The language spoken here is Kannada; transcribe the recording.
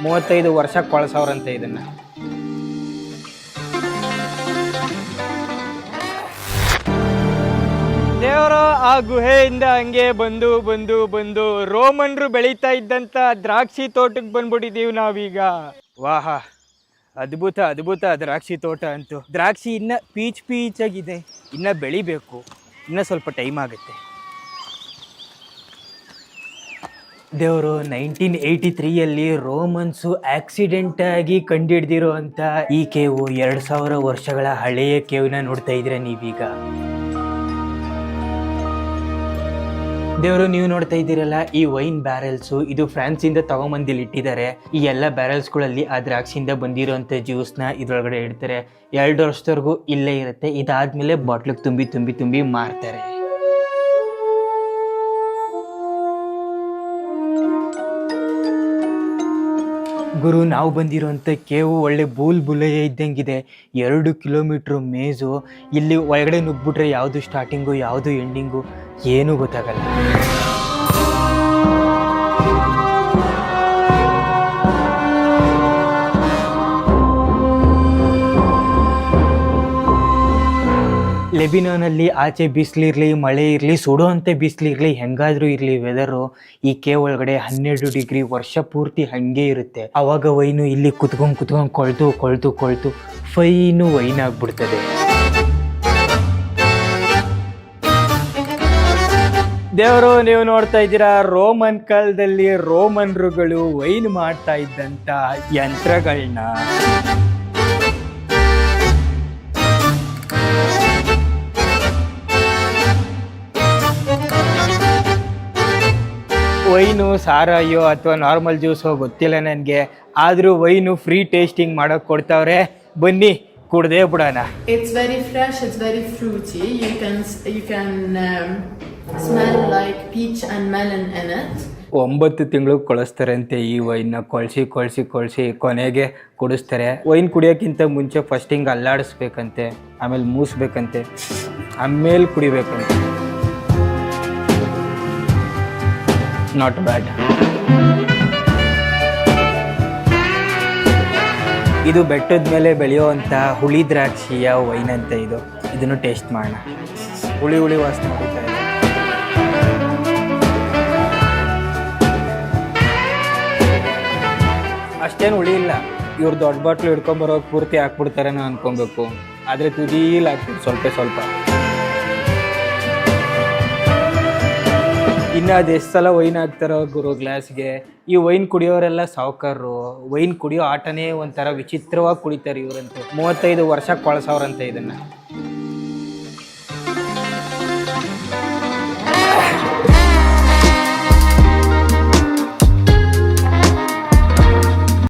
35 ವರ್ಷ ಕೊಳಸವ್ರಂತೆ ಇದನ್ನ. ದೇವರು ಆ ಗುಹೆಯಿಂದ ಹಂಗೆ ಬಂದು ಬಂದು ಬಂದು ರೋಮನ್ರು ಬೆಳೀತಾ ಇದ್ದಂತ ದ್ರಾಕ್ಷಿ ತೋಟಕ್ಕೆ ಬಂದ್ಬಿಟ್ಟಿದೀವಿ ನಾವೀಗ. ವಾಹ, ಅದ್ಭುತ ಅದ್ಭುತ ದ್ರಾಕ್ಷಿ ತೋಟ ಅಂತೂ. ದ್ರಾಕ್ಷಿ ಇನ್ನ ಪೀಚ್ ಆಗಿದೆ, ಇನ್ನ ಬೆಳಿಬೇಕು, ಇನ್ನ ಸ್ವಲ್ಪ ಟೈಮ್ ಆಗುತ್ತೆ. ದೇವರು 1983 ರೋಮನ್ಸು ಆಕ್ಸಿಡೆಂಟ್ ಆಗಿ ಕಂಡುಹಿಡ್ದಿರೋ ಅಂತ ಈ ಕೇವು 2000 ವರ್ಷಗಳ ಹಳೆಯ ಕೇವ್ನ ನೋಡ್ತಾ ಇದ್ರೆ ನೀವೀಗ. ದೇವರು ನೀವು ನೋಡ್ತಾ ಇದ್ದೀರಲ್ಲ, ಈ ವೈನ್ ಬ್ಯಾರೆಲ್ಸು ಇದು ಫ್ರಾನ್ಸಿಂದ ತಗೊಂಬಂದಿಲ್ಲಿ ಇಟ್ಟಿದ್ದಾರೆ. ಈ ಎಲ್ಲ ಬ್ಯಾರೆಲ್ಸ್ಗಳಲ್ಲಿ ಆ ದ್ರಾಕ್ಷಿಯಿಂದ ಬಂದಿರೋಂಥ ಜ್ಯೂಸ್ನ ಇದ್ರೊಳಗಡೆ ಇಡ್ತಾರೆ. 2 ವರ್ಷದವರೆಗೂ ಇಲ್ಲೇ ಇರುತ್ತೆ. ಇದಾದ್ಮೇಲೆ ಬಾಟ್ಲಿಗೆ ತುಂಬಿ ಮಾರ್ತಾರೆ. ಗುರು, ನಾವು ಬಂದಿರೋಂಥ ಕೇವು ಒಳ್ಳೆ ಬುಲೆಯ ಇದ್ದಂಗಿದೆ. 2 ಕಿಲೋಮೀಟ್ರ್ ಮೇಜು. ಇಲ್ಲಿ ಒಳಗಡೆ ನುಗ್ಬಿಟ್ರೆ ಯಾವುದು ಸ್ಟಾರ್ಟಿಂಗು ಯಾವುದು ಎಂಡಿಂಗು ಏನೂ ಗೊತ್ತಾಗಲ್ಲ. ಲೆಬಿನಾನಲ್ಲಿ ಆಚೆ ಬಿಸಿಲಿರಲಿ, ಮಳೆ ಇರಲಿ, ಸುಡೋವಂಥ ಬಿಸಿಲಿರಲಿ, ಹೆಂಗಾದರೂ ಇರಲಿ ವೆದರು, ಈ ಕೇವ್ ಒಳಗಡೆ 12 ಡಿಗ್ರಿ ವರ್ಷ ಪೂರ್ತಿ ಹಾಗೆ ಇರುತ್ತೆ. ಆವಾಗ ವೈನು ಇಲ್ಲಿ ಕುತ್ಕೊಂಡು ಕೊಳ್ತು ಫೈನು ವೈನ್ ಆಗ್ಬಿಡ್ತದೆ. ದೇವರು, ನೀವು ನೋಡ್ತಾ ಇದ್ದೀರಾ ರೋಮನ್ ಕಾಲದಲ್ಲಿ ರೋಮನ್ರುಗಳು ವೈನ್ ಮಾಡ್ತಾ ಇದ್ದಂಥ ಯಂತ್ರಗಳನ್ನ. ವೈನು ಸಾರಾಯೋ ಅಥವಾ ನಾರ್ಮಲ್ ಜ್ಯೂಸೋ ಗೊತ್ತಿಲ್ಲ ನನಗೆ, ಆದರೂ ವೈನು ಫ್ರೀ ಟೇಸ್ಟಿಂಗ್ ಮಾಡೋಕೆ ಕೊಡ್ತಾವ್ರೆ. ಬನ್ನಿ ಕುಡ್ದೇ ಬಿಡೋಣ. It's very fresh, it's very fruity. You can smell like peach and melon in it. 9 ತಿಂಗಳು ಕೊಳಿಸ್ತಾರೆ ಅಂತೆ ಈ ವೈನ್ನ. ಕೊಳಿಸಿ ಕೊನೆಗೆ ಕುಡಿಸ್ತಾರೆ. ವೈನ್ ಕುಡಿಯೋಕ್ಕಿಂತ ಮುಂಚೆ ಫಸ್ಟ್ ಹಿಂಗೆ ಅಲ್ಲಾಡಿಸ್ಬೇಕಂತೆ, ಆಮೇಲೆ ಮೂಸ್ಬೇಕಂತೆ, ಆಮೇಲೆ ಕುಡಿಬೇಕಂತೆ. Not bad. ಇದು ಬೆಟ್ಟದ ಮೇಲೆ ಬೆಳೆಯುವಂಥ ಹುಳಿ ದ್ರಾಕ್ಷಿಯ ವೈನ್ ಅಂತ ಇದು. ಇದನ್ನು ಟೇಸ್ಟ್ ಮಾಡೋಣ. ಹುಳಿ ವಾಸನೆ ಹೊಡಿತಾ ಇದೆ. ಅಷ್ಟೇನು ಹುಳಿ ಇಲ್ಲ. ಇವ್ರು ದೊಡ್ಡ ಬಾಟ್ಲು ಹಿಡ್ಕೊಂಬರೋಕೆ ಪೂರ್ತಿ ಹಾಕ್ಬಿಡ್ತಾರೆ ನಾನು ಅನ್ಕೊಬೇಕು, ಆದರೆ ತುದೀಲ್ ಹಾಕ್ಬಿಟ್ಟು ಸ್ವಲ್ಪ. ಇನ್ನು ಅದು ಎಷ್ಟು ಸಲ ವೈನ್ ಹಾಕ್ತಾರೋ ಗುರು ಗ್ಲಾಸ್ಗೆ. ಈ ವೈನ್ ಕುಡಿಯೋರೆಲ್ಲ ಸಾವುಕಾರರು. ವೈನ್ ಕುಡಿಯೋ ಆಟನೇ ಒಂಥರ ವಿಚಿತ್ರವಾಗಿ ಕುಡಿತಾರೆ ಇವರಂತೂ. 35 ವರ್ಷ ಕೊಳಸವ್ರಂತೆ ಇದನ್ನು.